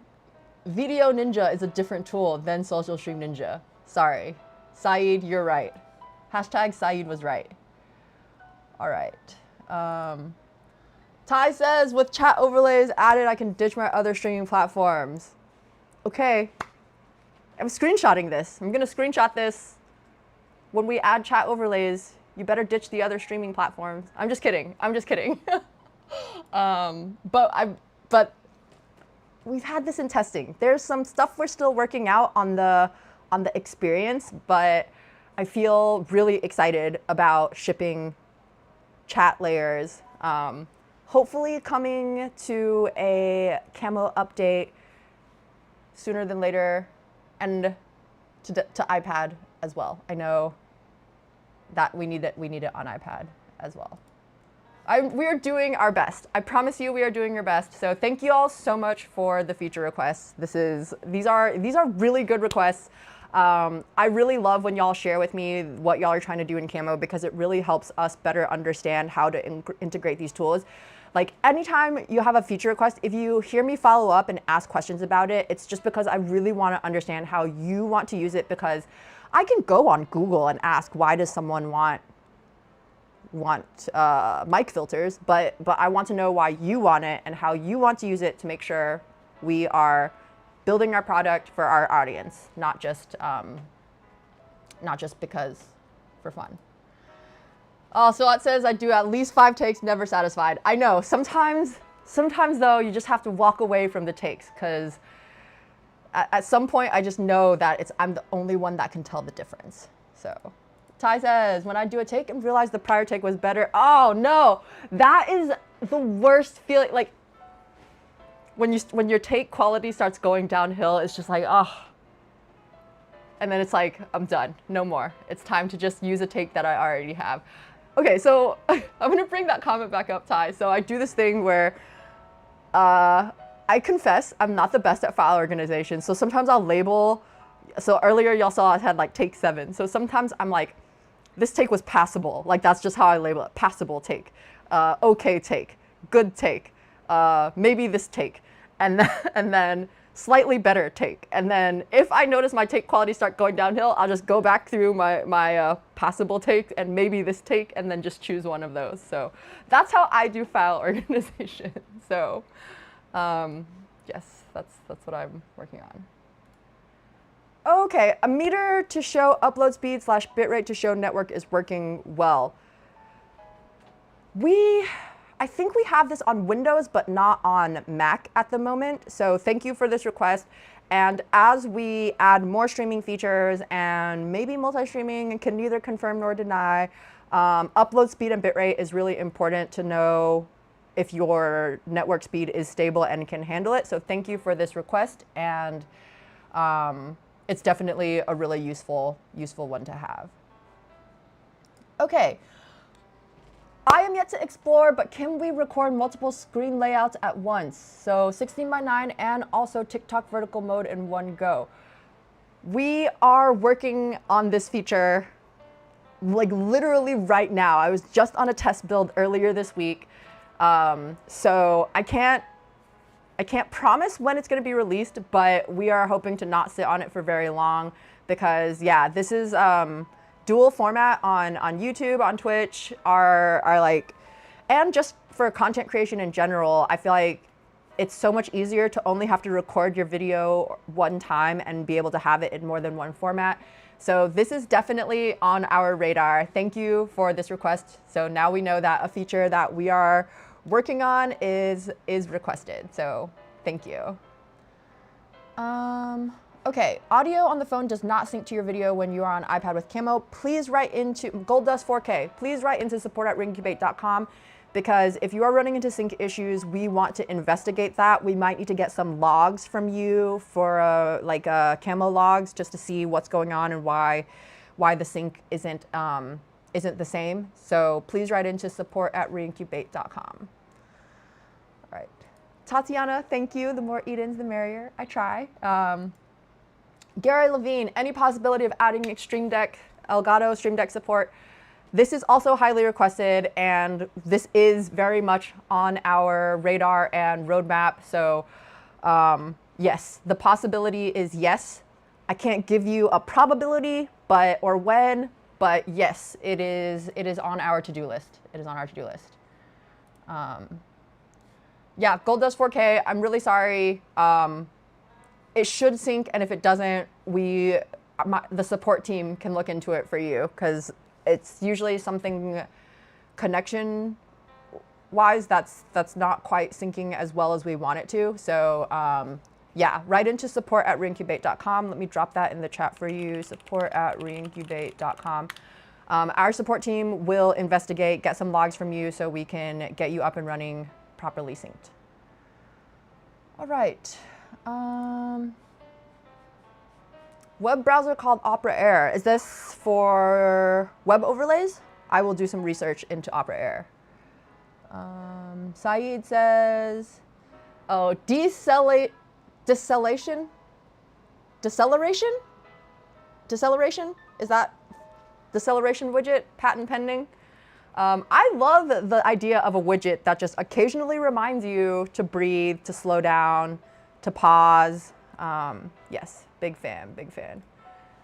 Video Ninja is a different tool than Social Stream Ninja. Sorry. Saeed, you're right. Hashtag Saeed was right. All right. Ty says, with chat overlays added, I can ditch my other streaming platforms. Okay. I'm screenshotting this. I'm going to screenshot this. When we add chat overlays, you better ditch the other streaming platforms. I'm just kidding. I'm just kidding. But we've had this in testing. There's some stuff we're still working out on the experience, but I feel really excited about shipping chat layers. Hopefully coming to a Camo update sooner than later, and to iPad as well. I know that we need it on iPad as well. We are doing our best. I promise you we are doing our best. So thank you all so much for the feature requests. These are really good requests. I really love when y'all share with me what y'all are trying to do in Camo, because it really helps us better understand how to integrate these tools. Like anytime you have a feature request, if you hear me follow up and ask questions about it, it's just because I really want to understand how you want to use it, because I can go on Google and ask, why does someone want mic filters, but I want to know why you want it and how you want to use it to make sure we are building our product for our audience, not just because for fun. Oh, so it says I do at least 5 takes, never satisfied. I know, sometimes though, you just have to walk away from the takes, because at some point I just know that I'm the only one that can tell the difference. So Ty says, when I do a take and realize the prior take was better. Oh no, that is the worst feeling. Like when your take quality starts going downhill, it's just like, oh. And then it's like, I'm done, no more. It's time to just use a take that I already have. Okay, so I'm gonna bring that comment back up, Ty. So I do this thing where I confess I'm not the best at file organization. So sometimes I'll label, so earlier y'all saw I had like take 7. So sometimes I'm like, this take was passable. Like that's just how I label it. Passable take, okay take, good take, maybe this take, and then slightly better take. And then if I notice my take quality start going downhill, I'll just go back through my passable take and maybe this take, and then just choose one of those. So that's how I do file organization. So yes, that's what I'm working on. Okay, a meter to show upload speed / bitrate to show network is working well. I think we have this on Windows, but not on Mac at the moment. So thank you for this request. And as we add more streaming features and maybe multi-streaming and can neither confirm nor deny, upload speed and bitrate is really important to know if your network speed is stable and can handle it. So thank you for this request. And it's definitely a really useful one to have. Okay. I am yet to explore, but can we record multiple screen layouts at once? So 16:9 and also TikTok vertical mode in one go. We are working on this feature like literally right now. I was just on a test build earlier this week. So I can't promise when it's going to be released, but we are hoping to not sit on it for very long because yeah, this is dual format on YouTube, on Twitch, are like, and just for content creation in general, I feel like it's so much easier to only have to record your video one time and be able to have it in more than one format. So this is definitely on our radar. Thank you for this request. So now we know that a feature that we are working on is requested. So thank you. Okay, audio on the phone does not sync to your video when you are on iPad with Camo. Please write into Goldust 4K. Please write into support@ringcubate.com because if you are running into sync issues, we want to investigate that. We might need to get some logs from you for like Camo logs just to see what's going on and why the sync isn't the same. So please write into support@ringcubate.com. All right, Tatiana, thank you. The more Edens, the merrier. I try. Gary Levine, any possibility of adding Stream Deck, Elgato Stream Deck support? This is also highly requested, and this is very much on our radar and roadmap. So yes, the possibility is yes. I can't give you a probability, or when, but yes, it is on our to-do list. It is on our to-do list. Yeah, Goldust 4K, I'm really sorry. It should sync, and if it doesn't, the support team can look into it for you because it's usually something connection-wise that's not quite syncing as well as we want it to. So yeah, write into support@ringcubate.com. Let me drop that in the chat for you, support@ringcubate.com. Our support team will investigate, get some logs from you so we can get you up and running properly synced. All right. Web browser called Opera Air. Is this for web overlays? I will do some research into Opera Air. Saeed says, oh, deceleration? Deceleration? Is that deceleration widget? Patent pending? I love the idea of a widget that just occasionally reminds you to breathe, to slow down, to pause. Yes, big fan, big fan.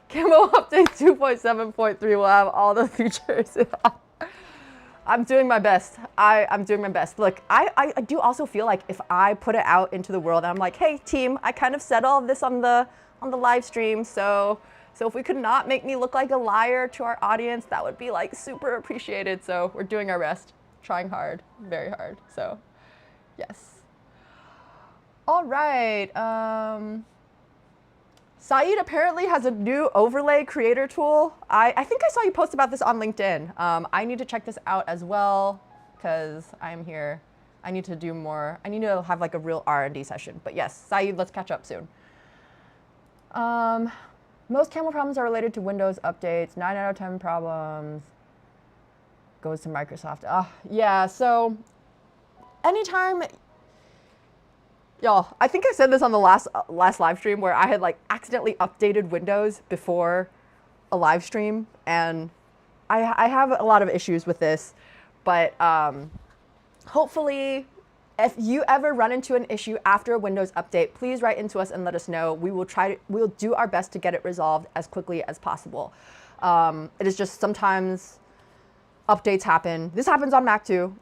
Camo update 2.7.3 will have all the features. I'm doing my best. I'm doing my best. Look, I do also feel like if I put it out into the world and I'm like, hey team, I kind of said all of this on the live stream, so if we could not make me look like a liar to our audience, that would be like super appreciated. So we're doing our best, trying hard, very hard. So yes. All right. Saeed apparently has a new overlay creator tool. I think I saw you post about this on LinkedIn. I need to check this out as well because I'm here. I need to do more. I need to have like a real R&D session. But yes, Saeed, let's catch up soon. Most Camo problems are related to Windows updates. 9 out of 10 problems goes to Microsoft. Yeah, so anytime Y'all, I think I said this on the last live stream where I had like accidentally updated Windows before a live stream, and I have a lot of issues with this, but hopefully if you ever run into an issue after a Windows update, please write into us and let us know. We'll do our best to get it resolved as quickly as possible. It is just sometimes updates happen. This happens on Mac too,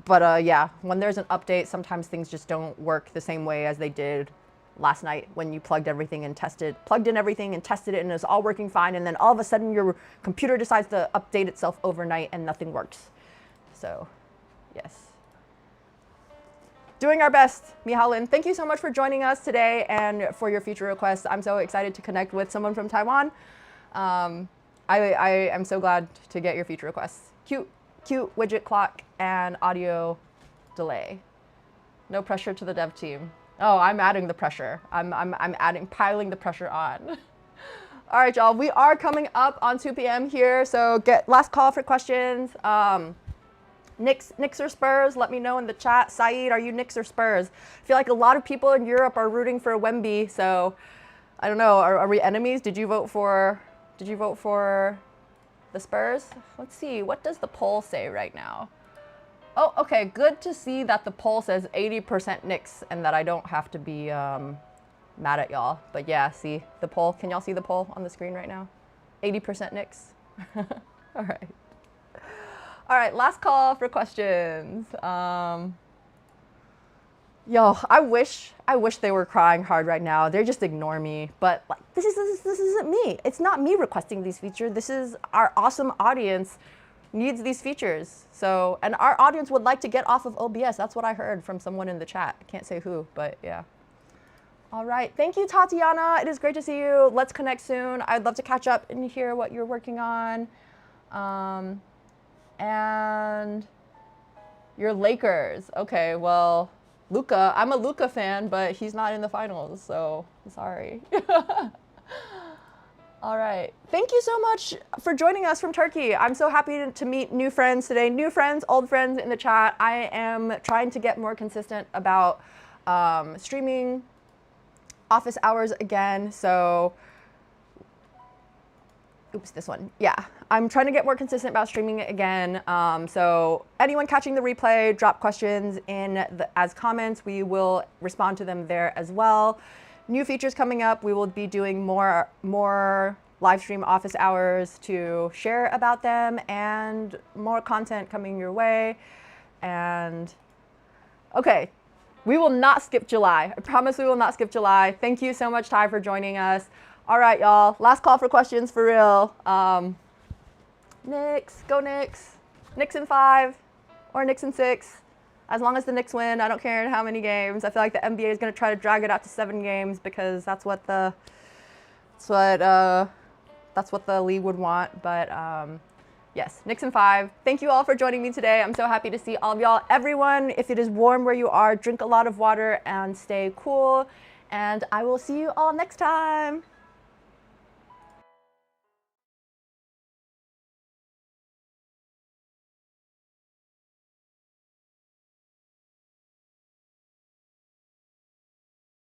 but yeah, when there's an update, sometimes things just don't work the same way as they did last night when you plugged in everything and tested it and it's all working fine, and then all of a sudden your computer decides to update itself overnight and nothing works. So, yes. Doing our best, Mihalin. Thank you so much for joining us today and for your feature requests. I'm so excited to connect with someone from Taiwan. I am so glad to get your feature requests. Cute widget clock and audio delay. No pressure to the dev team. Oh, I'm adding the pressure. I'm piling the pressure on. All right, y'all. We are coming up on 2 p.m. here, so get last call for questions. Knicks or Spurs? Let me know in the chat. Saeed, are you Knicks or Spurs? I feel like a lot of people in Europe are rooting for Wemby, so I don't know. Are we enemies? Did you vote for the Spurs? Let's see. What does the poll say right now? Oh, okay. Good to see that the poll says 80% Knicks and that I don't have to be mad at y'all. But yeah, see the poll. Can y'all see the poll on the screen right now? 80% Knicks. All right. All right, last call for questions. Yo, I wish they were crying hard right now. They just ignore me. But like, this isn't me. It's not me requesting these features. This is our awesome audience needs these features. So, and our audience would like to get off of OBS. That's what I heard from someone in the chat. I can't say who, but yeah. All right, thank you, Tatiana. It is great to see you. Let's connect soon. I'd love to catch up and hear what you're working on. And your Lakers. Okay, well, Luka. I'm a Luka fan, but he's not in the finals, so I'm sorry. All right. Thank you so much for joining us from Turkey. I'm so happy to meet new friends today. New friends, old friends in the chat. I am trying to get more consistent about streaming office hours again, so oops, this one. Yeah, I'm trying to get more consistent about streaming it again. So anyone catching the replay, drop questions in as comments. We will respond to them there as well. New features coming up. We will be doing more live stream office hours to share about them, and more content coming your way. And okay, we will not skip July. I promise we will not skip July. Thank you so much, Ty, for joining us. All right, y'all. Last call for questions for real. Knicks, go Knicks. Knicks in 5 or Knicks in 6. As long as the Knicks win, I don't care in how many games. I feel like the NBA is going to try to drag it out to 7 games because that's what the league would want. But yes, Knicks in 5. Thank you all for joining me today. I'm so happy to see all of y'all. Everyone, if it is warm where you are, drink a lot of water and stay cool. And I will see you all next time.